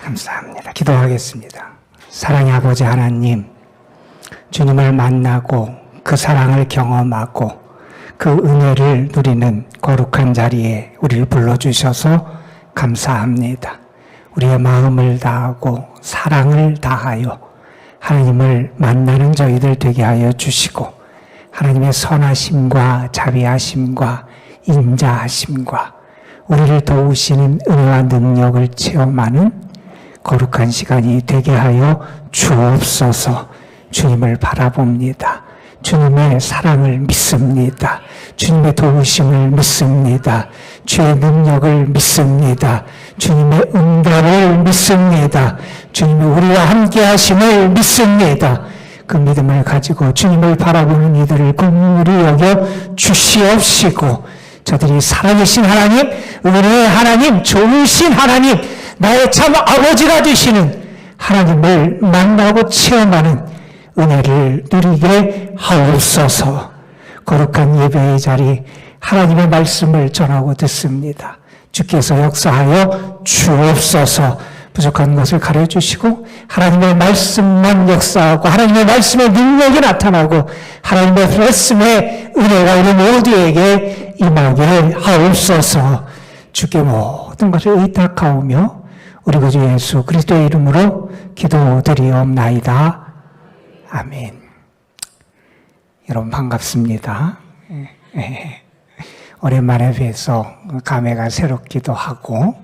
감사합니다. 기도하겠습니다. 사랑의 아버지 하나님, 주님을 만나고 그 사랑을 경험하고 그 은혜를 누리는 거룩한 자리에 우리를 불러주셔서 감사합니다. 우리의 마음을 다하고 사랑을 다하여 하나님을 만나는 저희들 되게 하여 주시고 하나님의 선하심과 자비하심과 인자하심과 우리를 도우시는 은혜와 능력을 체험하는 거룩한 시간이 되게 하여 주옵소서. 주님을 바라봅니다. 주님의 사랑을 믿습니다. 주님의 도우심을 믿습니다. 주의 능력을 믿습니다. 주님의 응답을 믿습니다. 주님의 우리와 함께 하심을 믿습니다. 그 믿음을 가지고 주님을 바라보는 이들을 긍휼히 여겨 주시옵시고 저들이 살아계신 하나님, 은혜의 하나님, 좋으신 하나님, 나의 참 아버지가 되시는 하나님을 만나고 체험하는 은혜를 누리게 하옵소서. 거룩한 예배의 자리 하나님의 말씀을 전하고 듣습니다. 주께서 역사하여 주옵소서. 부족한 것을 가려주시고 하나님의 말씀만 역사하고 하나님의 말씀의 능력이 나타나고 하나님의 말씀의 은혜가 우리 모두에게 임하게 하옵소서. 주께 모든 것을 의탁하오며 우리 구주 예수 그리스도의 이름으로 기도드리옵나이다. 아멘. 여러분 반갑습니다. 오랜만에 뵈서 감회가 새롭기도 하고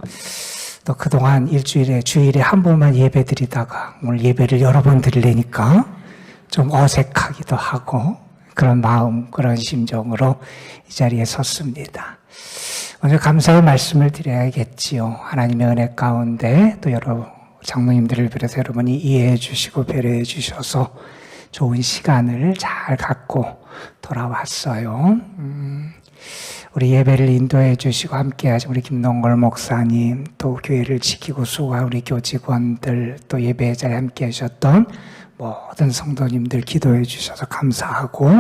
또 그동안 일주일에 주일에 한 번만 예배 드리다가 오늘 예배를 여러 번 드리려니까 좀 어색하기도 하고 그런 마음, 그런 심정으로 이 자리에 섰습니다. 먼저 감사의 말씀을 드려야겠지요. 하나님의 은혜 가운데 또 여러 장로님들을 비롯해서 여러분이 이해해 주시고 배려해 주셔서 좋은 시간을 잘 갖고 돌아왔어요. 우리 예배를 인도해 주시고 함께 하신 우리 김동걸 목사님, 또 교회를 지키고 수고한 우리 교직원들, 또 예배 자리에 함께 하셨던 모든 성도님들 기도해 주셔서 감사하고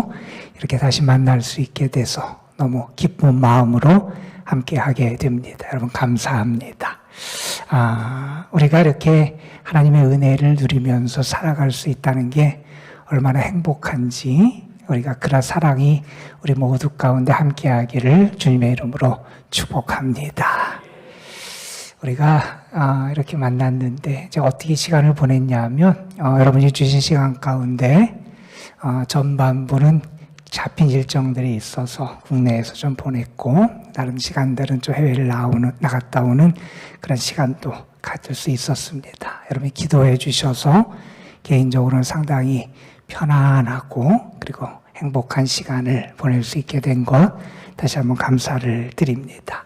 이렇게 다시 만날 수 있게 돼서 너무 기쁜 마음으로 함께 하게 됩니다. 여러분 감사합니다. 우리가 이렇게 하나님의 은혜를 누리면서 살아갈 수 있다는 게 얼마나 행복한지 우리가 그런 사랑이 우리 모두 가운데 함께하기를 주님의 이름으로 축복합니다. 우리가 이렇게 만났는데 이제 어떻게 시간을 보냈냐면 여러분이 주신 시간 가운데 전반부는 잡힌 일정들이 있어서 국내에서 좀 보냈고 다른 시간들은 좀 해외를 나갔다 오는 그런 시간도 가질 수 있었습니다. 여러분이 기도해 주셔서 개인적으로는 상당히 편안하고 그리고 행복한 시간을 보낼 수 있게 된 것 다시 한번 감사를 드립니다.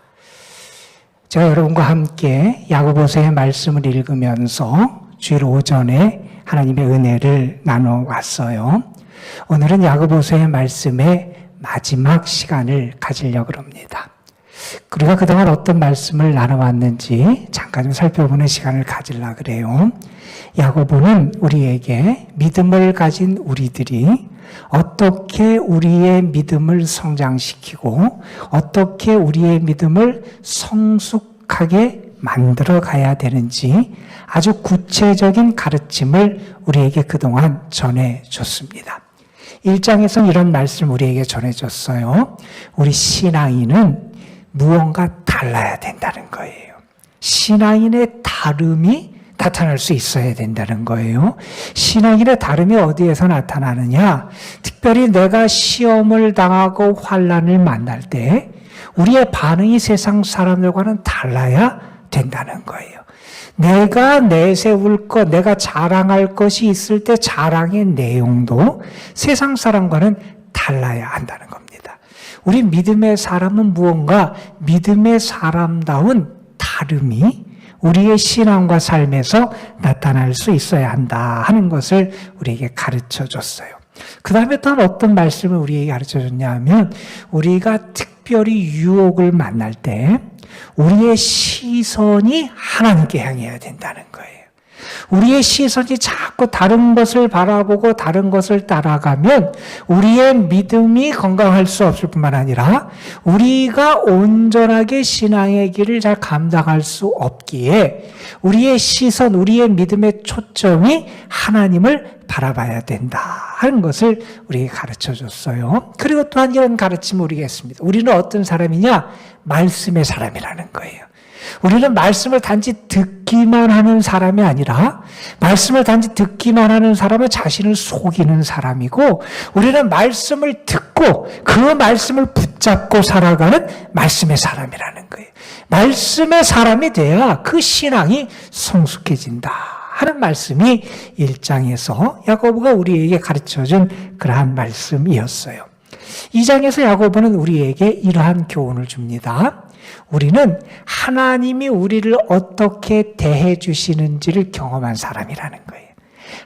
제가 여러분과 함께 야고보서의 말씀을 읽으면서 주일 오전에 하나님의 은혜를 나눠왔어요. 오늘은 야고보서의 말씀의 마지막 시간을 가지려고 합니다. 우리가 그동안 어떤 말씀을 나눠왔는지 잠깐 좀 살펴보는 시간을 가지려고 그래요. 야고보는 우리에게 믿음을 가진 우리들이 어떻게 우리의 믿음을 성장시키고 어떻게 우리의 믿음을 성숙하게 만들어 가야 되는지 아주 구체적인 가르침을 우리에게 그동안 전해줬습니다. 1장에서 이런 말씀을 우리에게 전해줬어요. 우리 신앙인은 무언가 달라야 된다는 거예요. 신앙인의 다름이 나타날 수 있어야 된다는 거예요. 신앙인의 다름이 어디에서 나타나느냐? 특별히 내가 시험을 당하고 환난을 만날 때 우리의 반응이 세상 사람들과는 달라야 된다는 거예요. 내가 내세울 것, 내가 자랑할 것이 있을 때 자랑의 내용도 세상 사람과는 달라야 한다는 겁니다. 우리 믿음의 사람은 무언가 믿음의 사람다운 다름이 우리의 신앙과 삶에서 나타날 수 있어야 한다 하는 것을 우리에게 가르쳐 줬어요. 그 다음에 또 어떤 말씀을 우리에게 가르쳐 줬냐 하면 우리가 특별히 유혹을 만날 때 우리의 시선이 하나님께 향해야 된다는 거예요. 우리의 시선이 자꾸 다른 것을 바라보고 다른 것을 따라가면 우리의 믿음이 건강할 수 없을 뿐만 아니라 우리가 온전하게 신앙의 길을 잘 감당할 수 없기에 우리의 시선, 우리의 믿음의 초점이 하나님을 바라봐야 된다 하는 것을 우리에게 가르쳐 줬어요. 그리고 또한 이런 가르침을 우리가 했습니다. 우리는 어떤 사람이냐? 말씀의 사람이라는 거예요. 우리는 말씀을 단지 듣기만 하는 사람이 아니라 말씀을 단지 듣기만 하는 사람은 자신을 속이는 사람이고 우리는 말씀을 듣고 그 말씀을 붙잡고 살아가는 말씀의 사람이라는 거예요. 말씀의 사람이 돼야 그 신앙이 성숙해진다 하는 말씀이 1장에서 야고보가 우리에게 가르쳐준 그러한 말씀이었어요. 2장에서 야고보는 우리에게 이러한 교훈을 줍니다. 우리는 하나님이 우리를 어떻게 대해 주시는지를 경험한 사람이라는 거예요.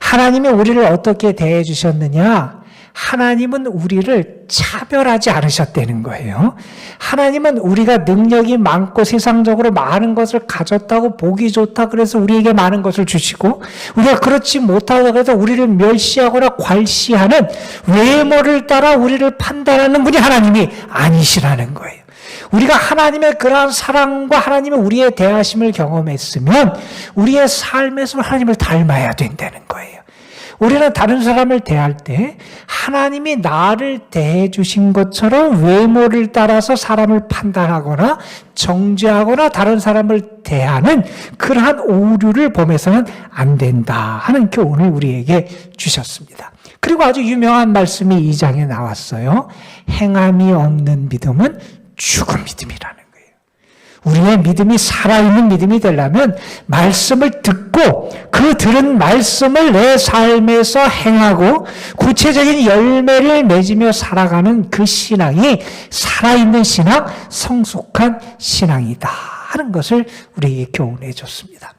하나님이 우리를 어떻게 대해 주셨느냐? 하나님은 우리를 차별하지 않으셨다는 거예요. 하나님은 우리가 능력이 많고 세상적으로 많은 것을 가졌다고 보기 좋다 그래서 우리에게 많은 것을 주시고 우리가 그렇지 못하다고 해서 우리를 멸시하거나 괄시하는 외모를 따라 우리를 판단하는 분이 하나님이 아니시라는 거예요. 우리가 하나님의 그러한 사랑과 하나님의 우리의 대하심을 경험했으면 우리의 삶에서 하나님을 닮아야 된다는 거예요. 우리는 다른 사람을 대할 때 하나님이 나를 대해 주신 것처럼 외모를 따라서 사람을 판단하거나 정죄하거나 다른 사람을 대하는 그러한 오류를 범해서는 안 된다 하는 교훈을 우리에게 주셨습니다. 그리고 아주 유명한 말씀이 2장에 나왔어요. 행함이 없는 믿음은 죽은 믿음이라는 거예요. 우리의 믿음이 살아있는 믿음이 되려면 말씀을 듣고 그 들은 말씀을 내 삶에서 행하고 구체적인 열매를 맺으며 살아가는 그 신앙이 살아있는 신앙, 성숙한 신앙이다 하는 것을 우리에게 교훈해 줬습니다.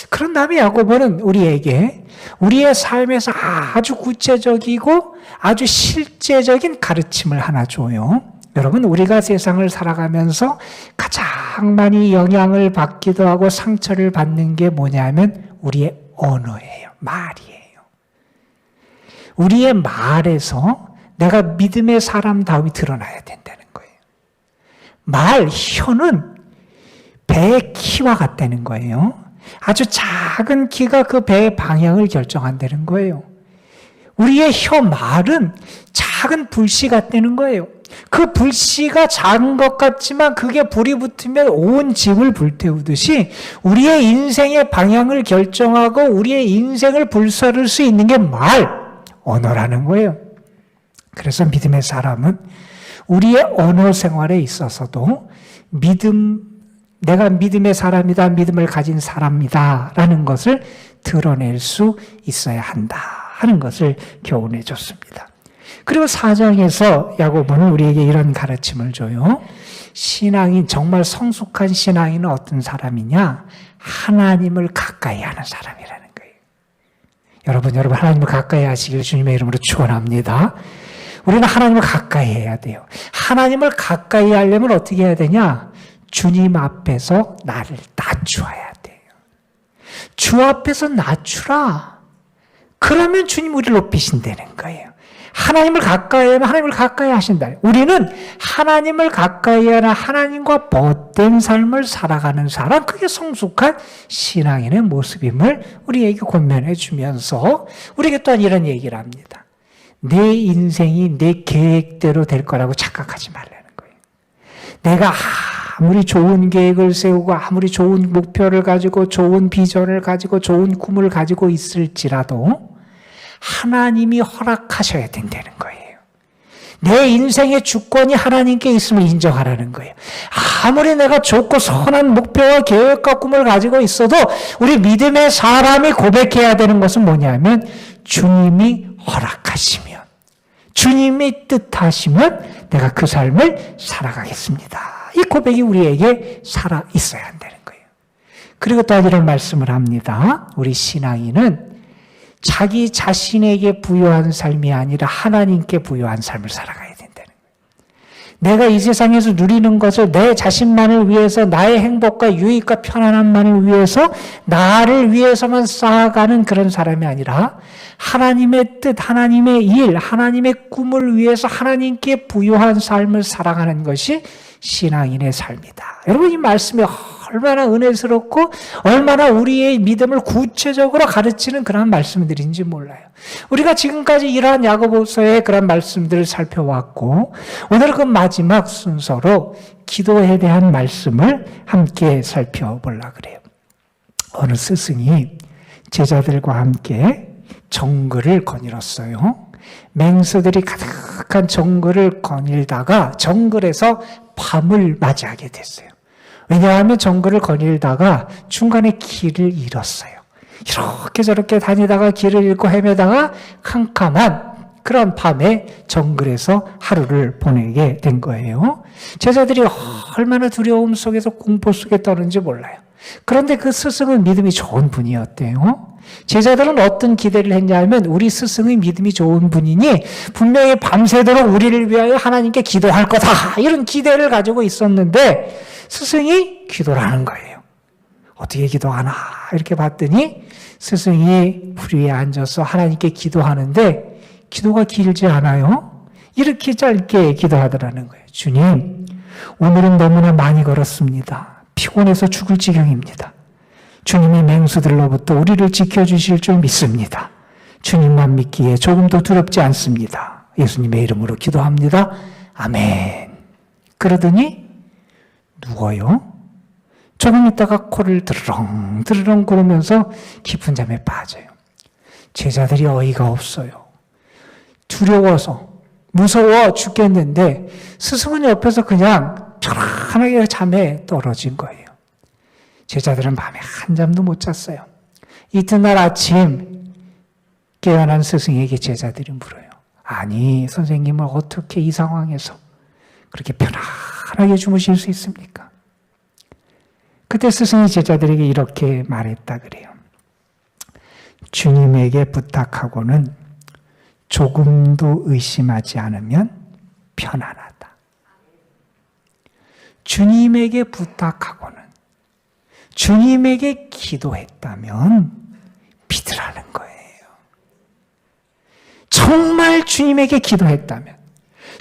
그런 다음에 야고보는 우리에게 우리의 삶에서 아주 구체적이고 아주 실제적인 가르침을 하나 줘요. 여러분, 우리가 세상을 살아가면서 가장 많이 영향을 받기도 하고 상처를 받는 게 뭐냐면 우리의 언어예요. 말이에요. 우리의 말에서 내가 믿음의 사람다움이 드러나야 된다는 거예요. 말, 혀는 배의 키와 같다는 거예요. 아주 작은 키가 그 배의 방향을 결정한다는 거예요. 우리의 혀 말은 작은 불씨 같다는 거예요. 그 불씨가 작은 것 같지만 그게 불이 붙으면 온 집을 불태우듯이 우리의 인생의 방향을 결정하고 우리의 인생을 불사를 수 있는 게 말, 언어라는 거예요. 그래서 믿음의 사람은 우리의 언어 생활에 있어서도 내가 믿음의 사람이다, 믿음을 가진 사람이다 라는 것을 드러낼 수 있어야 한다 하는 것을 교훈해 줬습니다. 그리고 4장에서 야고보는 우리에게 이런 가르침을 줘요. 신앙인, 정말 성숙한 신앙인은 어떤 사람이냐? 하나님을 가까이 하는 사람이라는 거예요. 여러분 하나님을 가까이 하시길 주님의 이름으로 축원합니다. 우리는 하나님을 가까이 해야 돼요. 하나님을 가까이 하려면 어떻게 해야 되냐? 주님 앞에서 나를 낮추어야 돼요. 주 앞에서 낮추라. 그러면 주님 우리를 높이신다는 거예요. 하나님을 가까이 하면 하나님을 가까이 하신다. 우리는 하나님을 가까이 하는 하나님과 벗된 삶을 살아가는 사람, 그게 성숙한 신앙인의 모습임을 우리에게 권면해 주면서 우리에게 또한 이런 얘기를 합니다. 내 인생이 내 계획대로 될 거라고 착각하지 말라는 거예요. 내가 아무리 좋은 계획을 세우고 아무리 좋은 목표를 가지고 좋은 비전을 가지고 좋은 꿈을 가지고 있을지라도 하나님이 허락하셔야 된다는 거예요. 내 인생의 주권이 하나님께 있음을 인정하라는 거예요. 아무리 내가 좋고 선한 목표와 계획과 꿈을 가지고 있어도 우리 믿음의 사람이 고백해야 되는 것은 뭐냐면 주님이 허락하시면, 주님이 뜻하시면 내가 그 삶을 살아가겠습니다. 이 고백이 우리에게 살아 있어야 한다는 거예요. 그리고 또 이런 말씀을 합니다. 우리 신앙인은 자기 자신에게 부여한 삶이 아니라 하나님께 부여한 삶을 살아가야 된다는 거예요. 내가 이 세상에서 누리는 것을 내 자신만을 위해서 나의 행복과 유익과 편안함만을 위해서 나를 위해서만 쌓아가는 그런 사람이 아니라 하나님의 뜻, 하나님의 일, 하나님의 꿈을 위해서 하나님께 부유한 삶을 살아가는 것이 신앙인의 삶이다. 여러분 이 말씀이 얼마나 은혜스럽고 얼마나 우리의 믿음을 구체적으로 가르치는 그런 말씀들인지 몰라요. 우리가 지금까지 이러한 야고보서의 그런 말씀들을 살펴왔고 오늘 그 마지막 순서로 기도에 대한 말씀을 함께 살펴보려고 그래요. 어느 스승이 제자들과 함께 정글을 거닐었어요. 맹수들이 가득한 정글을 거닐다가 정글에서 밤을 맞이하게 됐어요. 왜냐하면 정글을 거닐다가 중간에 길을 잃었어요. 이렇게 저렇게 다니다가 길을 잃고 헤매다가 캄캄한 그런 밤에 정글에서 하루를 보내게 된 거예요. 제자들이 얼마나 두려움 속에서 공포 속에 떠는지 몰라요. 그런데 그 스승은 믿음이 좋은 분이었대요. 제자들은 어떤 기대를 했냐면 우리 스승의 믿음이 좋은 분이니 분명히 밤새도록 우리를 위하여 하나님께 기도할 거다 이런 기대를 가지고 있었는데 스승이 기도를 하는 거예요. 어떻게 기도하나 이렇게 봤더니 스승이 풀 위에 앉아서 하나님께 기도하는데 기도가 길지 않아요. 이렇게 짧게 기도하더라는 거예요. 주님, 오늘은 너무나 많이 걸었습니다. 피곤해서 죽을 지경입니다. 주님이 맹수들로부터 우리를 지켜주실 줄 믿습니다. 주님만 믿기에 조금도 두렵지 않습니다. 예수님의 이름으로 기도합니다. 아멘. 그러더니 누워요. 조금 있다가 코를 드르렁 드르렁 구르면서 깊은 잠에 빠져요. 제자들이 어이가 없어요. 두려워서 무서워 죽겠는데 스승은 옆에서 그냥 편안하게 잠에 떨어진 거예요. 제자들은 밤에 한잠도 못 잤어요. 이튿날 아침 깨어난 스승에게 제자들이 물어요. 아니, 선생님은 어떻게 이 상황에서 그렇게 편안하게 주무실 수 있습니까? 그때 스승이 제자들에게 이렇게 말했다 그래요. 주님에게 부탁하고는 조금도 의심하지 않으면 편안하다. 주님에게 부탁하고는 주님에게 기도했다면 믿으라는 거예요. 정말 주님에게 기도했다면,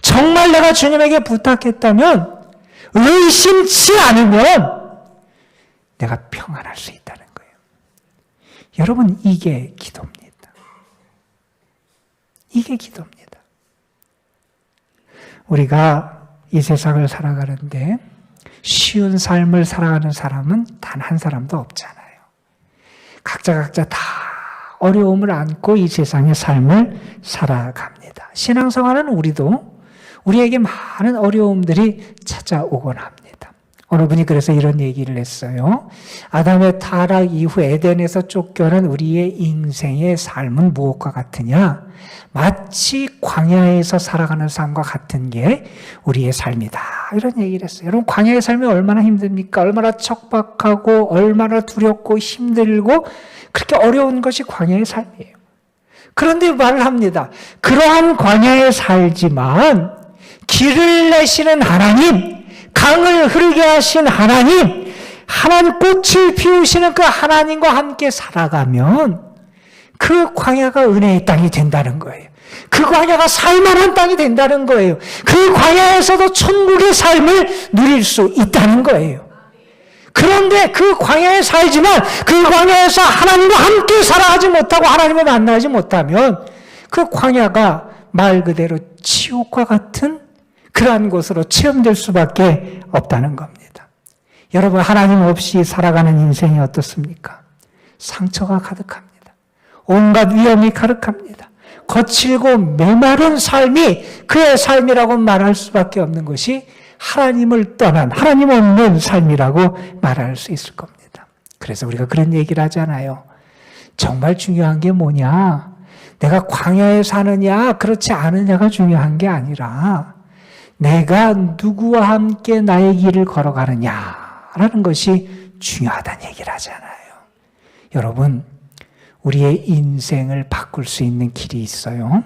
정말 내가 주님에게 부탁했다면 의심치 않으면 내가 평안할 수 있다는 거예요. 여러분, 이게 기도입니다. 이게 기도입니다. 우리가 이 세상을 살아가는데 쉬운 삶을 살아가는 사람은 단 한 사람도 없잖아요. 각자 다 어려움을 안고 이 세상의 삶을 살아갑니다. 신앙생활은 우리에게 많은 어려움들이 찾아오곤 합니다. 어느 분이 그래서 이런 얘기를 했어요. 아담의 타락 이후 에덴에서 쫓겨난 우리의 인생의 삶은 무엇과 같으냐? 마치 광야에서 살아가는 삶과 같은 게 우리의 삶이다. 이런 얘기를 했어요. 여러분, 광야의 삶이 얼마나 힘듭니까? 얼마나 척박하고 얼마나 두렵고 힘들고 그렇게 어려운 것이 광야의 삶이에요. 그런데 말을 합니다. 그러한 광야에 살지만 길을 내시는 하나님, 강을 흐르게 하신 하나님, 꽃을 피우시는 그 하나님과 함께 살아가면 그 광야가 은혜의 땅이 된다는 거예요. 그 광야가 살만한 땅이 된다는 거예요. 그 광야에서도 천국의 삶을 누릴 수 있다는 거예요. 그런데 그 광야에 살지만 그 광야에서 하나님과 함께 살아가지 못하고 하나님을 만나지 못하면 그 광야가 말 그대로 지옥과 같은 그러한 곳으로 체험될 수밖에 없다는 겁니다. 여러분, 하나님 없이 살아가는 인생이 어떻습니까? 상처가 가득합니다. 온갖 위험이 가득합니다. 거칠고 메마른 삶이 그의 삶이라고 말할 수밖에 없는 것이 하나님을 떠난, 하나님 없는 삶이라고 말할 수 있을 겁니다. 그래서 우리가 그런 얘기를 하잖아요. 정말 중요한 게 뭐냐? 내가 광야에 사느냐, 그렇지 않으냐가 중요한 게 아니라 내가 누구와 함께 나의 길을 걸어가느냐라는 것이 중요하다는 얘기를 하잖아요. 여러분, 우리의 인생을 바꿀 수 있는 길이 있어요.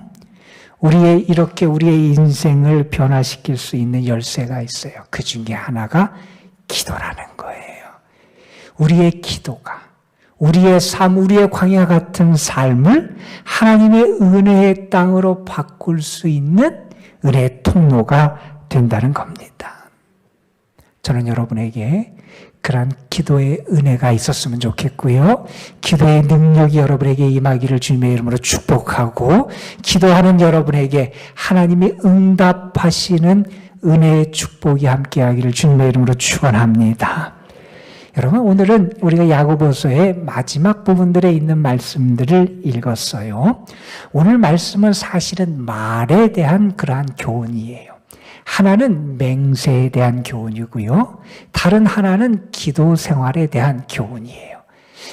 이렇게 우리의 인생을 변화시킬 수 있는 열쇠가 있어요. 그 중에 하나가 기도라는 거예요. 우리의 기도가 우리의 삶, 우리의 광야 같은 삶을 하나님의 은혜의 땅으로 바꿀 수 있는 은혜의 통로가 된다는 겁니다. 저는 여러분에게 그런 기도의 은혜가 있었으면 좋겠고요. 기도의 능력이 여러분에게 임하기를 주님의 이름으로 축복하고, 기도하는 여러분에게 하나님이 응답하시는 은혜의 축복이 함께하기를 주님의 이름으로 축원합니다. 여러분, 오늘은 우리가 야고보서의 마지막 부분들에 있는 말씀들을 읽었어요. 오늘 말씀은 사실은 말에 대한 그러한 교훈이에요. 하나는 맹세에 대한 교훈이고요. 다른 하나는 기도 생활에 대한 교훈이에요.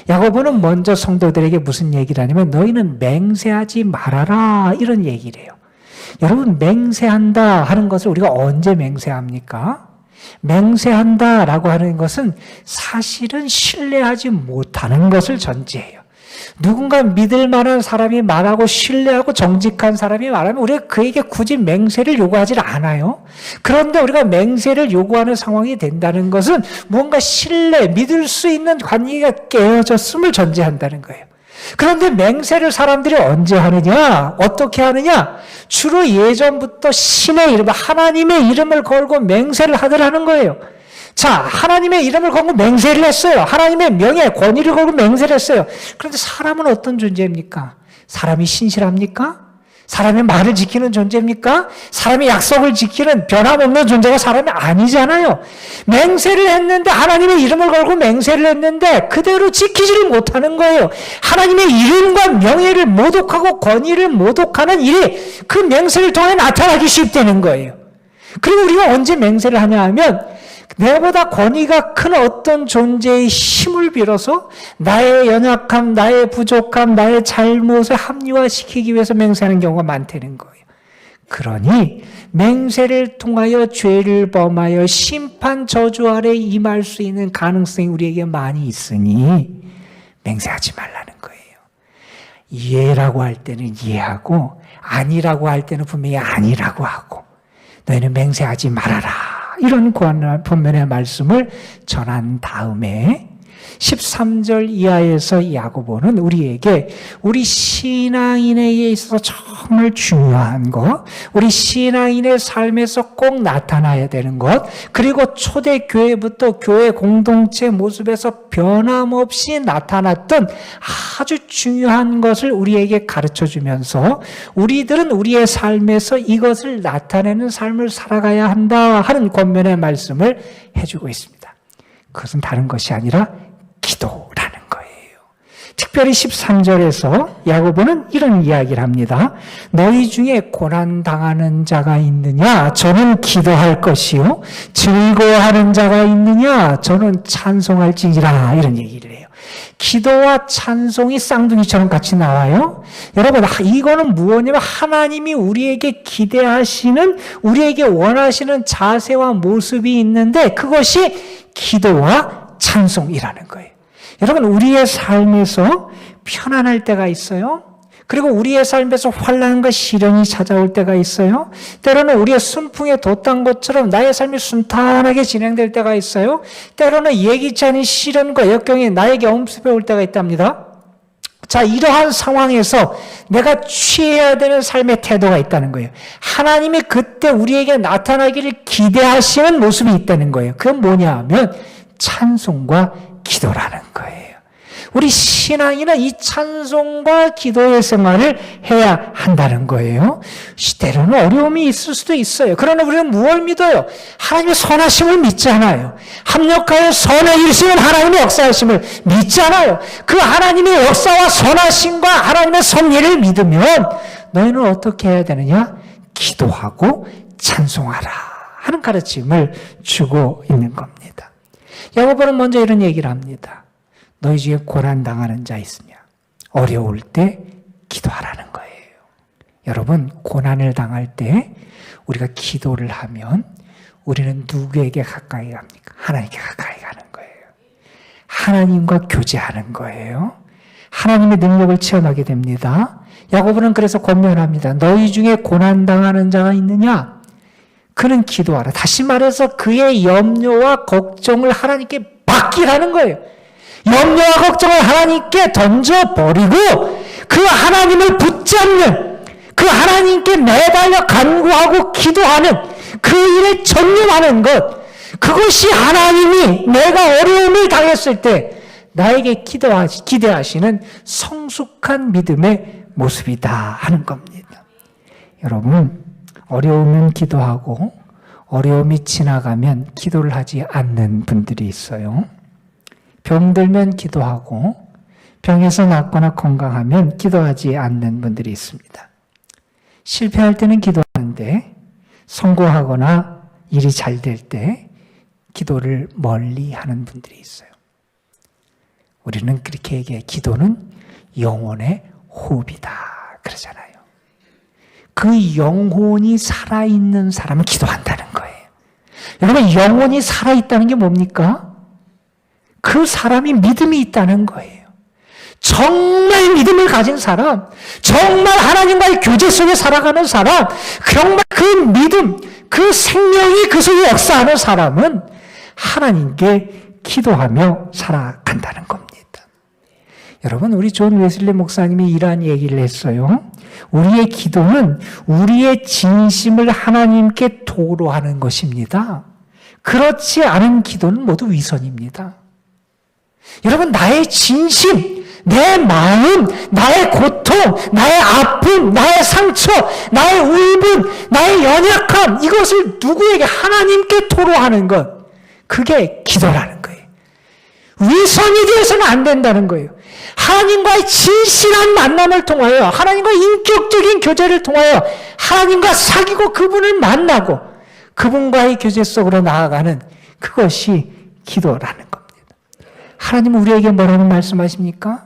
야고보는 먼저 성도들에게 무슨 얘기를 하냐면 너희는 맹세하지 말아라 이런 얘기를 해요. 여러분, 맹세한다 하는 것을 우리가 언제 맹세합니까? 맹세한다라고 하는 것은 사실은 신뢰하지 못하는 것을 전제해요. 누군가 믿을 만한 사람이 말하고 신뢰하고 정직한 사람이 말하면 우리가 그에게 굳이 맹세를 요구하지 않아요. 그런데 우리가 맹세를 요구하는 상황이 된다는 것은 뭔가 신뢰, 믿을 수 있는 관계가 깨어졌음을 전제한다는 거예요. 그런데 맹세를 사람들이 언제 하느냐? 어떻게 하느냐? 주로 예전부터 신의 이름, 하나님의 이름을 걸고 맹세를 하더라는 거예요. 자, 하나님의 이름을 걸고 맹세를 했어요. 하나님의 명예, 권위를 걸고 맹세를 했어요. 그런데 사람은 어떤 존재입니까? 사람이 신실합니까? 사람의 말을 지키는 존재입니까? 사람의 약속을 지키는 변함없는 존재가 사람이 아니잖아요. 맹세를 했는데, 하나님의 이름을 걸고 맹세를 했는데 그대로 지키지를 못하는 거예요. 하나님의 이름과 명예를 모독하고 권위를 모독하는 일이 그 맹세를 통해 나타나기 쉽다는 거예요. 그리고 우리가 언제 맹세를 하냐 하면 내보다 권위가 큰 어떤 존재의 힘을 빌어서 나의 연약함, 나의 부족함, 나의 잘못을 합리화시키기 위해서 맹세하는 경우가 많다는 거예요. 그러니 맹세를 통하여 죄를 범하여 심판 저주 아래 임할 수 있는 가능성이 우리에게 많이 있으니 맹세하지 말라는 거예요. 이해라고 할 때는 이해하고 아니라고 할 때는 분명히 아니라고 하고 너희는 맹세하지 말아라. 이런 본면의 말씀을 전한 다음에 13절 이하에서 야고보는 우리에게 우리 신앙인에게 있어서 정말 중요한 것, 우리 신앙인의 삶에서 꼭 나타나야 되는 것, 그리고 초대교회부터 교회 공동체 모습에서 변함없이 나타났던 아주 중요한 것을 우리에게 가르쳐주면서 우리들은 우리의 삶에서 이것을 나타내는 삶을 살아가야 한다 하는 권면의 말씀을 해주고 있습니다. 그것은 다른 것이 아니라 기도라는 거예요. 특별히 13절에서 야고보는 이런 이야기를 합니다. 너희 중에 고난당하는 자가 있느냐? 저는 기도할 것이요. 즐거워하는 자가 있느냐? 저는 찬송할지니라. 이런 얘기를 해요. 기도와 찬송이 쌍둥이처럼 같이 나와요. 여러분, 이거는 무엇이냐면 하나님이 우리에게 기대하시는, 우리에게 원하시는 자세와 모습이 있는데 그것이 기도와 찬송이라는 거예요. 여러분, 우리의 삶에서 편안할 때가 있어요. 그리고 우리의 삶에서 환난과 시련이 찾아올 때가 있어요. 때로는 우리의 순풍에 돛단 것처럼 나의 삶이 순탄하게 진행될 때가 있어요. 때로는 예기치 않은 시련과 역경이 나에게 엄습해 올 때가 있답니다. 자, 이러한 상황에서 내가 취해야 되는 삶의 태도가 있다는 거예요. 하나님이 그때 우리에게 나타나기를 기대하시는 모습이 있다는 거예요. 그건 뭐냐 하면 찬송과 기도라는 거예요. 우리 신앙인은 이 찬송과 기도의 생활을 해야 한다는 거예요. 때로는 어려움이 있을 수도 있어요. 그러나 우리는 무엇을 믿어요? 하나님의 선하심을 믿잖아요. 합력하여 선을 이루시는 하나님의 역사하심을 믿잖아요. 그 하나님의 역사와 선하심과 하나님의 섭리를 믿으면 너희는 어떻게 해야 되느냐? 기도하고 찬송하라 하는 가르침을 주고 있는 겁니다. 야고보는 먼저 이런 얘기를 합니다. 너희 중에 고난당하는 자 있으냐? 어려울 때 기도하라는 거예요. 여러분, 고난을 당할 때 우리가 기도를 하면 우리는 누구에게 가까이 갑니까? 하나님께 가까이 가는 거예요. 하나님과 교제하는 거예요. 하나님의 능력을 체험하게 됩니다. 야고보는 그래서 권면합니다. 너희 중에 고난당하는 자가 있느냐? 그는 기도하라. 다시 말해서 그의 염려와 걱정을 하나님께 맡기라는 거예요. 염려와 걱정을 하나님께 던져버리고 그 하나님을 붙잡는, 그 하나님께 매달려 간구하고 기도하는 그 일에 전념하는 것, 그것이 하나님이 내가 어려움을 당했을 때 나에게 기대하시는 성숙한 믿음의 모습이다 하는 겁니다. 여러분, 어려우면 기도하고 어려움이 지나가면 기도를 하지 않는 분들이 있어요. 병들면 기도하고 병에서 낫거나 건강하면 기도하지 않는 분들이 있습니다. 실패할 때는 기도하는데 성공하거나 일이 잘 될 때 기도를 멀리 하는 분들이 있어요. 우리는 그렇게 얘기해. 기도는 영혼의 호흡이다 그러잖아요. 그 영혼이 살아있는 사람은 기도한다는 거예요. 여러분, 영혼이 살아있다는 게 뭡니까? 그 사람이 믿음이 있다는 거예요. 정말 믿음을 가진 사람, 정말 하나님과의 교제 속에 살아가는 사람, 정말 그 믿음, 그 생명이 그 속에 역사하는 사람은 하나님께 기도하며 살아간다는 겁니다. 여러분, 우리 존 웨슬리 목사님이 이러한 얘기를 했어요. 우리의 기도는 우리의 진심을 하나님께 토로하는 것입니다. 그렇지 않은 기도는 모두 위선입니다. 여러분, 나의 진심, 내 마음, 나의 고통, 나의 아픔, 나의 상처, 나의 울분, 나의 연약함, 이것을 누구에게? 하나님께 토로하는 것, 그게 기도라는 거예요. 위선이 되어서는 안 된다는 거예요. 하나님과의 진실한 만남을 통하여, 하나님과의 인격적인 교제를 통하여 하나님과 사귀고 그분을 만나고 그분과의 교제 속으로 나아가는 그것이 기도라는 겁니다. 하나님은 우리에게 뭐라고 말씀하십니까?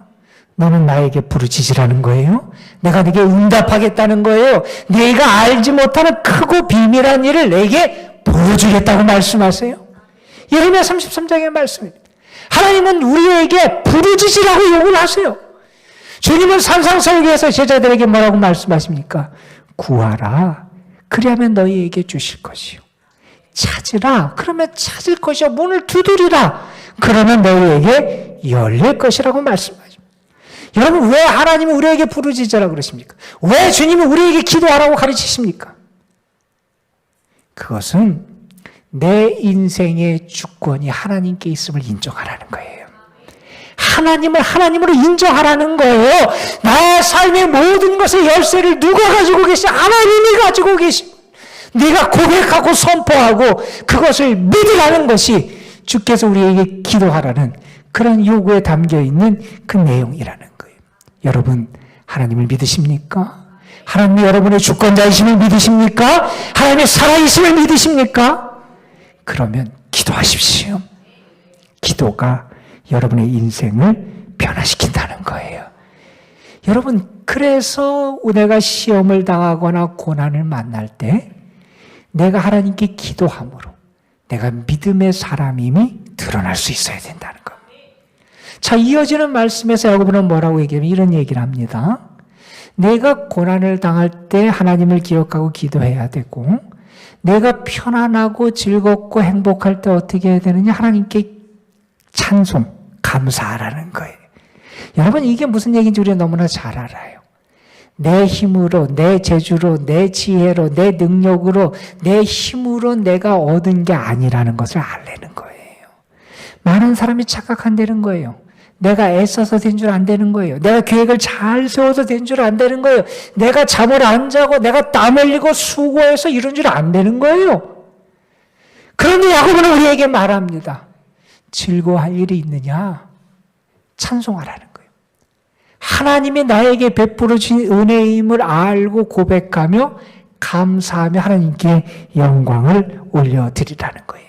너는 나에게 부르짖으라는 거예요. 내가 네게 응답하겠다는 거예요. 네가 알지 못하는 크고 비밀한 일을 내게 보여주겠다고 말씀하세요. 예레미야 33장의 말씀입니다. 하나님은 우리에게 부르짖으라고 요구를 하세요. 주님은 산상설교에서 제자들에게 뭐라고 말씀하십니까? 구하라. 그리하면 너희에게 주실 것이요. 찾으라. 그러면 찾을 것이요. 문을 두드리라. 그러면 너희에게 열릴 것이라고 말씀하십니다. 여러분, 왜 하나님이 우리에게 부르짖으라고 그러십니까? 왜 주님이 우리에게 기도하라고 가르치십니까? 그것은 내 인생의 주권이 하나님께 있음을 인정하라는 거예요. 하나님을 하나님으로 인정하라는 거예요. 나의 삶의 모든 것의 열쇠를 누가 가지고 계시? 하나님이 가지고 계시. 네가 고백하고 선포하고 그것을 믿으라는 것이 주께서 우리에게 기도하라는 그런 요구에 담겨 있는 그 내용이라는 거예요. 여러분, 하나님을 믿으십니까? 하나님이 여러분의 주권자이심을 믿으십니까? 하나님의 살아계심을 믿으십니까? 그러면 기도하십시오. 기도가 여러분의 인생을 변화시킨다는 거예요. 여러분, 그래서 내가 시험을 당하거나 고난을 만날 때 내가 하나님께 기도함으로 내가 믿음의 사람임이 드러날 수 있어야 된다는 겁니다. 자, 이어지는 말씀에서 야고보는 뭐라고 얘기하면 이런 얘기를 합니다. 내가 고난을 당할 때 하나님을 기억하고 기도해야 되고, 내가 편안하고 즐겁고 행복할 때 어떻게 해야 되느냐? 하나님께 찬송, 감사하라는 거예요. 여러분, 이게 무슨 얘기인지 우리가 너무나 잘 알아요. 내 힘으로, 내 재주로, 내 지혜로, 내 능력으로, 내 힘으로 내가 얻은 게 아니라는 것을 알려는 거예요. 많은 사람이 착각한다는 거예요. 내가 애써서 된 줄 안 되는 거예요. 내가 계획을 잘 세워서 된 줄 안 되는 거예요. 내가 잠을 안 자고 내가 땀 흘리고 수고해서 이런 줄 안 되는 거예요. 그런데 야고보는 우리에게 말합니다. 즐거워할 일이 있느냐? 찬송하라는 거예요. 하나님이 나에게 베풀어 주신 은혜임을 알고 고백하며 감사하며 하나님께 영광을 올려드리라는 거예요.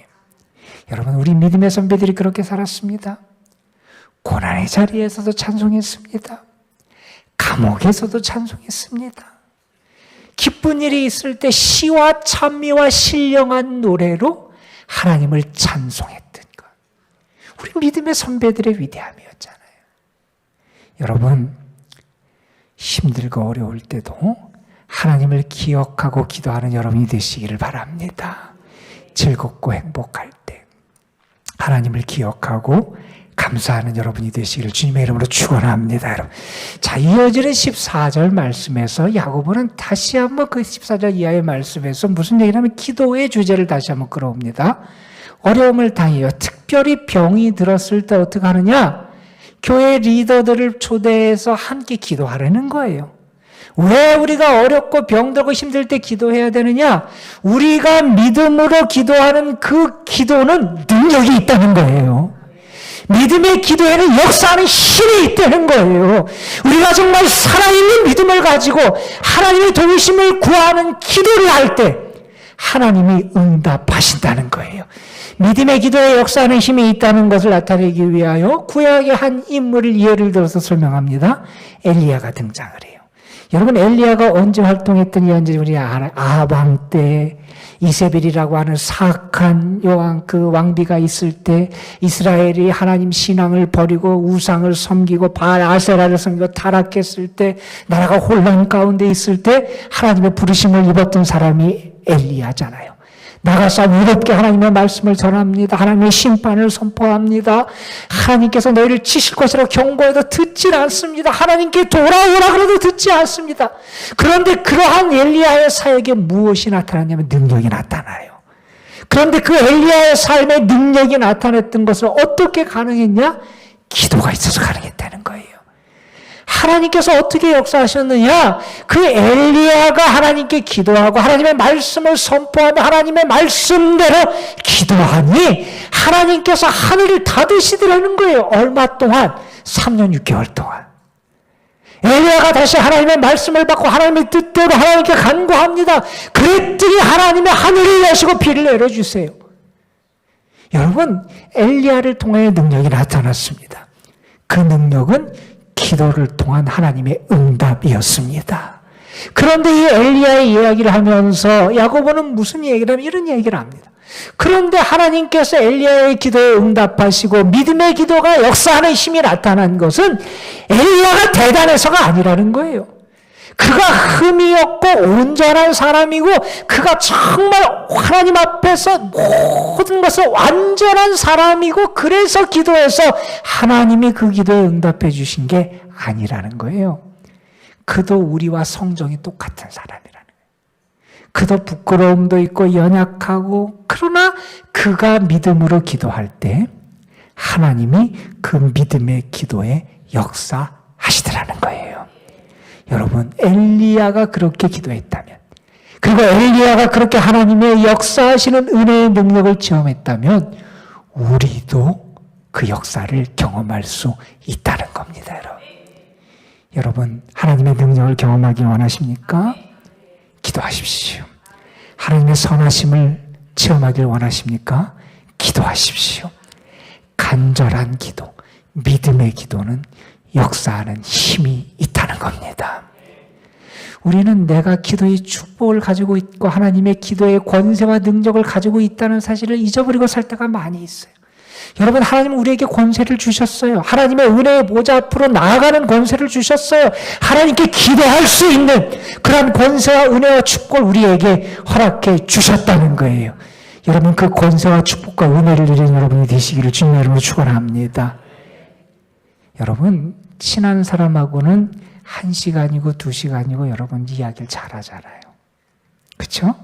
여러분, 우리 믿음의 선배들이 그렇게 살았습니다. 고난의 자리에서도 찬송했습니다. 감옥에서도 찬송했습니다. 기쁜 일이 있을 때 시와 찬미와 신령한 노래로 하나님을 찬송했던 것. 우리 믿음의 선배들의 위대함이었잖아요. 여러분, 힘들고 어려울 때도 하나님을 기억하고 기도하는 여러분이 되시기를 바랍니다. 즐겁고 행복할 때 하나님을 기억하고 감사하는 여러분이 되시기를 주님의 이름으로 축원합니다. 여러분. 자, 이어지는 14절 말씀에서 야고보는 다시 한번 그 14절 이하의 말씀에서 무슨 얘기를 하면 기도의 주제를 다시 한번 끌어옵니다. 어려움을 당해요. 특별히 병이 들었을 때 어떻게 하느냐? 교회 리더들을 초대해서 함께 기도하라는 거예요. 왜 우리가 어렵고 병들고 힘들 때 기도해야 되느냐? 우리가 믿음으로 기도하는 그 기도는 능력이 있다는 거예요. 믿음의 기도에는 역사하는 힘이 있다는 거예요. 우리가 정말 살아있는 믿음을 가지고 하나님의 도우심을 구하는 기도를 할 때 하나님이 응답하신다는 거예요. 믿음의 기도에 역사하는 힘이 있다는 것을 나타내기 위하여 구약의 한 인물을 예를 들어서 설명합니다. 엘리야가 등장을 해요. 여러분, 엘리야가 언제 활동했더니 언제 우리 아합 때 이세벨이라고 하는 사악한 여왕 그 왕비가 있을 때 이스라엘이 하나님 신앙을 버리고 우상을 섬기고 바알 아세라를 섬기고 타락했을 때 나라가 혼란 가운데 있을 때 하나님의 부르심을 입었던 사람이 엘리야잖아요. 나가서 위롭게 하나님의 말씀을 전합니다. 하나님의 심판을 선포합니다. 하나님께서 너희를 치실 것이라고 경고해도 듣지 않습니다. 하나님께 돌아오라 그래도 듣지 않습니다. 그런데 그러한 엘리야의 사역에 무엇이 나타나냐면 능력이 나타나요. 그런데 그 엘리야의 삶에 능력이 나타났던 것을 어떻게 가능했냐? 기도가 있어서 가능했다는 거예요. 하나님께서 어떻게 역사하셨느냐? 그 엘리야가 하나님께 기도하고 하나님의 말씀을 선포하며 하나님의 말씀대로 기도하니 하나님께서 하늘을 닫으시더라는 거예요. 얼마 동안? 3년 6개월 동안. 엘리야가 다시 하나님의 말씀을 받고 하나님의 뜻대로 하나님께 간구합니다. 그랬더니 하나님의 하늘을 여시고 비를 내려주세요. 여러분, 엘리야를 통해 능력이 나타났습니다. 그 능력은 기도를 통한 하나님의 응답이었습니다. 그런데 이 엘리야의 이야기를 하면서 야고보는 무슨 얘기를 하면 이런 얘기를 합니다. 그런데 하나님께서 엘리야의 기도에 응답하시고 믿음의 기도가 역사하는 힘이 나타난 것은 엘리야가 대단해서가 아니라는 거예요. 그가 흠이 없고 온전한 사람이고 그가 정말 하나님 앞에서 모든 것을 완전한 사람이고 그래서 기도해서 하나님이 그 기도에 응답해 주신 게 아니라는 거예요. 그도 우리와 성정이 똑같은 사람이라는 거예요. 그도 부끄러움도 있고 연약하고 그러나 그가 믿음으로 기도할 때 하나님이 그 믿음의 기도에 역사하시더라는 거예요. 여러분, 엘리야가 그렇게 기도했다면 그리고 엘리야가 그렇게 하나님의 역사하시는 은혜의 능력을 체험했다면 우리도 그 역사를 경험할 수 있다는 겁니다. 여러분, 하나님의 능력을 경험하기 원하십니까? 기도하십시오. 하나님의 선하심을 체험하길 원하십니까? 기도하십시오. 간절한 기도, 믿음의 기도는 역사하는 힘이 있다는 겁니다. 우리는 내가 기도의 축복을 가지고 있고 하나님의 기도의 권세와 능력을 가지고 있다는 사실을 잊어버리고 살 때가 많이 있어요. 여러분, 하나님은 우리에게 권세를 주셨어요. 하나님의 은혜의 보좌 앞으로 나아가는 권세를 주셨어요. 하나님께 기도할 수 있는 그런 권세와 은혜와 축복을 우리에게 허락해 주셨다는 거예요. 여러분, 그 권세와 축복과 은혜를 누리는 여러분이 되시기를 주님의 이름으로 축원합니다. 여러분, 친한 사람하고는 1시간이고 2시간이고 여러분 이야기를 잘하잖아요. 그렇죠?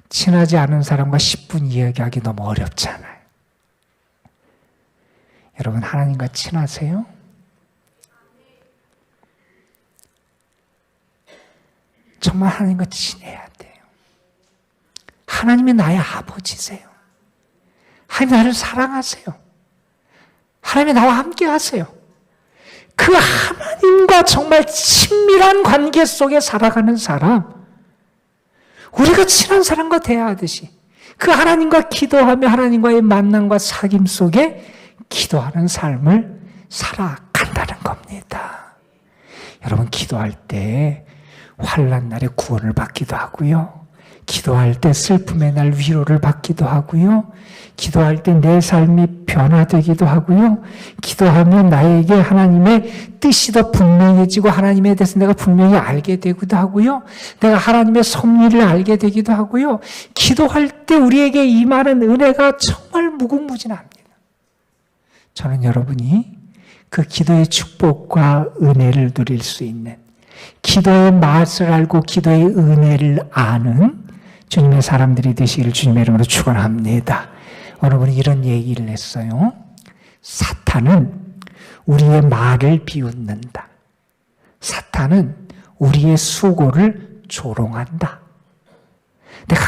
친하지 않은 사람과 10분 이야기하기 너무 어렵잖아요. 여러분, 하나님과 친하세요? 정말 하나님과 친해야 돼요. 하나님이 나의 아버지세요. 하나님 나를 사랑하세요. 하나님이 나와 함께 하세요. 그 하나님과 정말 친밀한 관계 속에 살아가는 사람, 우리가 친한 사람과 대화하듯이 그 하나님과 기도하며 하나님과의 만남과 사귐 속에 기도하는 삶을 살아간다는 겁니다. 여러분, 기도할 때 환난 날에 구원을 받기도 하고요. 기도할 때 슬픔의 날 위로를 받기도 하고요. 기도할 때 내 삶이 변화되기도 하고요. 기도하면 나에게 하나님의 뜻이 더 분명해지고 하나님에 대해서 내가 분명히 알게 되기도 하고요. 내가 하나님의 섭리를 알게 되기도 하고요. 기도할 때 우리에게 임하는 은혜가 정말 무궁무진합니다. 저는 여러분이 그 기도의 축복과 은혜를 누릴 수 있는, 기도의 맛을 알고 기도의 은혜를 아는 주님의 사람들이 되시기를 주님의 이름으로 축원합니다. 어느 분이 이런 얘기를 했어요. 사탄은 우리의 말을 비웃는다. 사탄은 우리의 수고를 조롱한다. 내가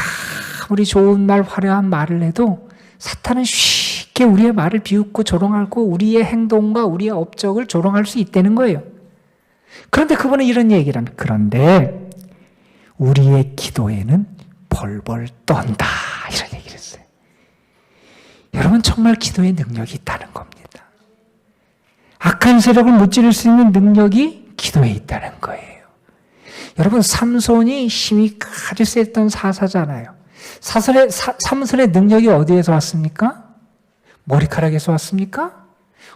아무리 좋은 말, 화려한 말을 해도 사탄은 쉽게 우리의 말을 비웃고 조롱하고 우리의 행동과 우리의 업적을 조롱할 수 있다는 거예요. 그런데 그분은 이런 얘기를 합니다. 그런데 우리의 기도에는 벌벌 떤다. 이런 얘기를 했어요. 여러분, 정말 기도에 능력이 있다는 겁니다. 악한 세력을 무찌를 수 있는 능력이 기도에 있다는 거예요. 여러분, 삼손이 힘이 아주 셌던 사사잖아요. 삼손의 능력이 어디에서 왔습니까? 머리카락에서 왔습니까?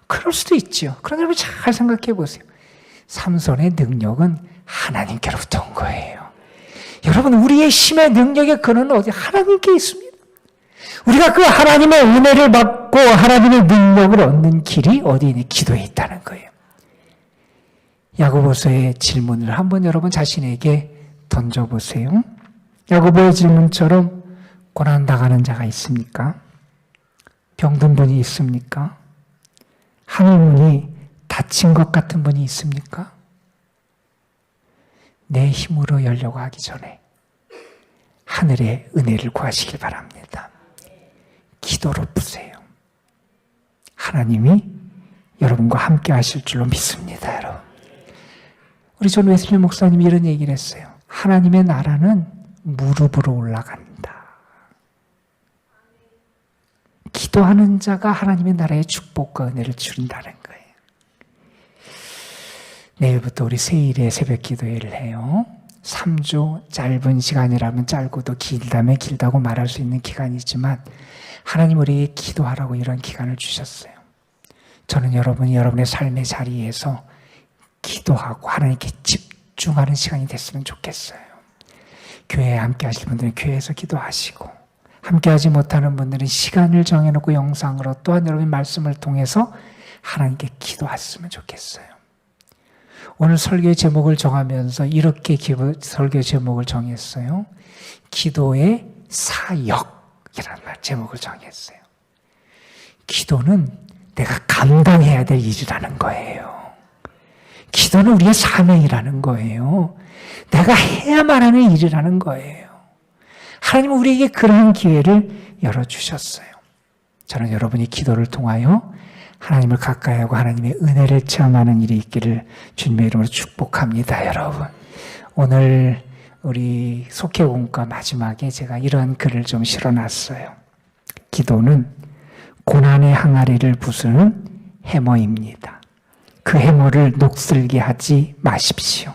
그럴 수도 있죠. 그런데 여러분 잘 생각해 보세요. 삼손의 능력은 하나님께로부터 온 거예요. 여러분, 우리의 힘의 능력의 근원은 어디? 하나님께 있습니다. 우리가 그 하나님의 은혜를 받고 하나님의 능력을 얻는 길이 어디에 있는? 기도에 있다는 거예요. 야고보서의 질문을 한번 여러분 자신에게 던져보세요. 야고보의 질문처럼 고난당하는 자가 있습니까? 병든 분이 있습니까? 하늘문이 닫힌 것 같은 분이 있습니까? 내 힘으로 열려고 하기 전에 하늘의 은혜를 구하시길 바랍니다. 기도로 푸세요. 하나님이 여러분과 함께 하실 줄로 믿습니다, 여러분. 우리 존 웨슬리 목사님이 이런 얘기를 했어요. 하나님의 나라는 무릎으로 올라간다. 기도하는 자가 하나님의 나라의 축복과 은혜를 주린다는 거예요. 내일부터 우리 세일의 새벽 기도회를 해요. 3주 짧은 시간이라면 짧고도 길다면 길다고 말할 수 있는 기간이지만 하나님 우리에게 기도하라고 이런 기간을 주셨어요. 저는 여러분이 여러분의 삶의 자리에서 기도하고 하나님께 집중하는 시간이 됐으면 좋겠어요. 교회에 함께 하실 분들은 교회에서 기도하시고, 함께 하지 못하는 분들은 시간을 정해놓고 영상으로 또한 여러분의 말씀을 통해서 하나님께 기도했으면 좋겠어요. 오늘 설교의 제목을 정하면서 이렇게 설교 제목을 정했어요. 기도의 사역이라는 제목을 정했어요. 기도는 내가 감당해야 될 일이라는 거예요. 기도는 우리의 사명이라는 거예요. 내가 해야만 하는 일이라는 거예요. 하나님은 우리에게 그런 기회를 열어주셨어요. 저는 여러분이 기도를 통하여 하나님을 가까이하고 하나님의 은혜를 체험하는 일이 있기를 주님의 이름으로 축복합니다, 여러분. 오늘 우리 속회공과 마지막에 제가 이런 글을 좀 실어놨어요. 기도는 고난의 항아리를 부수는 해머입니다. 그 해머를 녹슬게 하지 마십시오.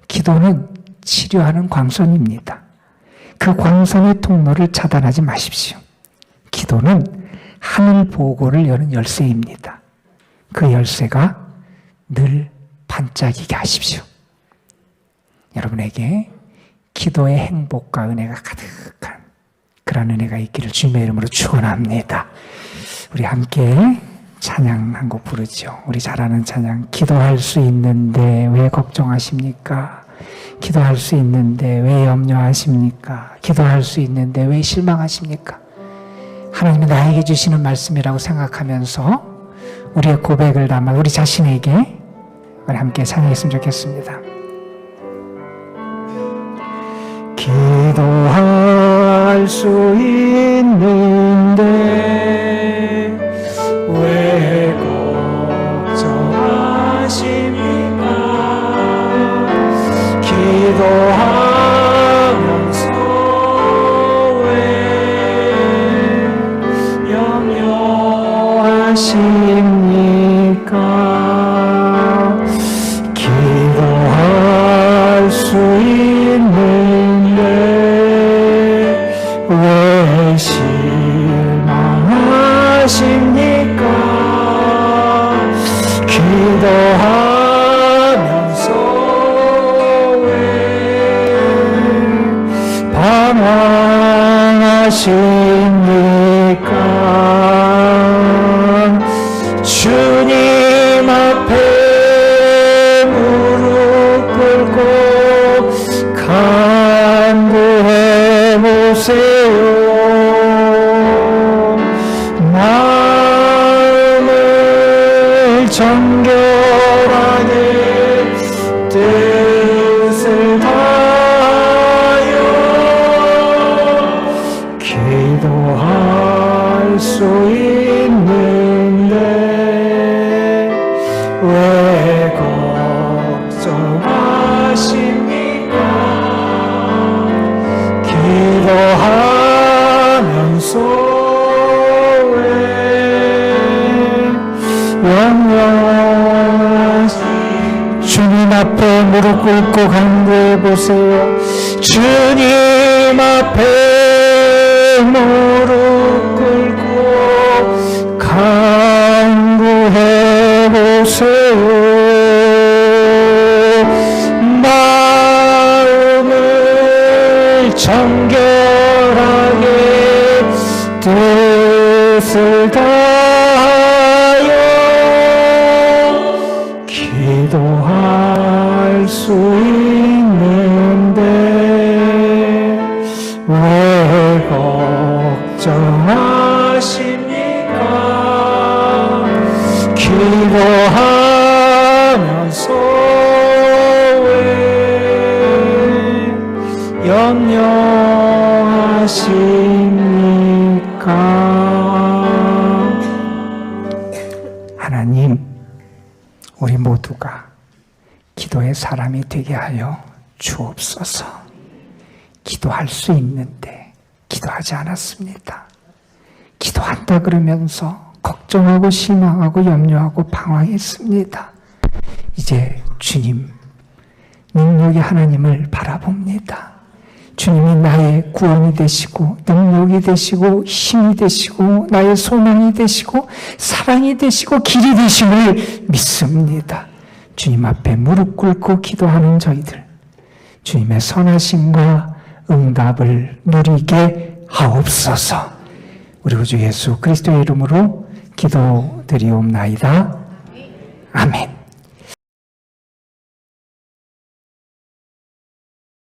기도는 치료하는 광선입니다. 그 광선의 통로를 차단하지 마십시오. 기도는 하늘 보고를 여는 열쇠입니다. 그 열쇠가 늘 반짝이게 하십시오. 여러분에게 기도의 행복과 은혜가 가득한 그런 은혜가 있기를 주님의 이름으로 축원합니다. 우리 함께 찬양 한 곡 부르죠. 우리 잘 아는 찬양. 기도할 수 있는데 왜 걱정하십니까? 기도할 수 있는데 왜 염려하십니까? 기도할 수 있는데 왜 실망하십니까? 하나님이 나에게 주시는 말씀이라고 생각하면서 우리의 고백을 담아 우리 자신에게 우리 함께 찬양했으면 좋겠습니다. 기도할 수 있는데 왜 걱정하십니까? 기도하면서 왜 염려하십니까? 기도할 수 있는데 기도하면서 왜 방황하십니까? 주님 앞에 무릎 꿇고 간구해 보세요. 마음을 정결하게 뜻을 다하여 기도할 수 있는데 왜 걱정하십니까? 기도하면서 왜 영원하신 주님 앞에 무릎 꿇고 간구해 보세요. 주님 앞에 무릎 꿇고 간구해 보세요. 마음을 정결하게 뜻을 다하여 기도할 수 있는데 왜 걱정하십니까? 기도하면서 왜 염려하십니까? 하나님, 우리 모두가 기도의 사람이 되게 하여 주옵소서. 기도할 수 있는데 기도하지 않았습니다. 기도한다 그러면서 걱정하고 실망하고 염려하고 방황했습니다. 이제 주님, 능력의 하나님을 바라봅니다. 주님이 나의 구원이 되시고 능력이 되시고 힘이 되시고 나의 소망이 되시고 사랑이 되시고 길이 되심을 믿습니다. 주님 앞에 무릎 꿇고 기도하는 저희들, 주님의 선하심과 응답을 누리게 하옵소서. 우리 구주 예수 그리스도의 이름으로 기도드리옵나이다. 아멘.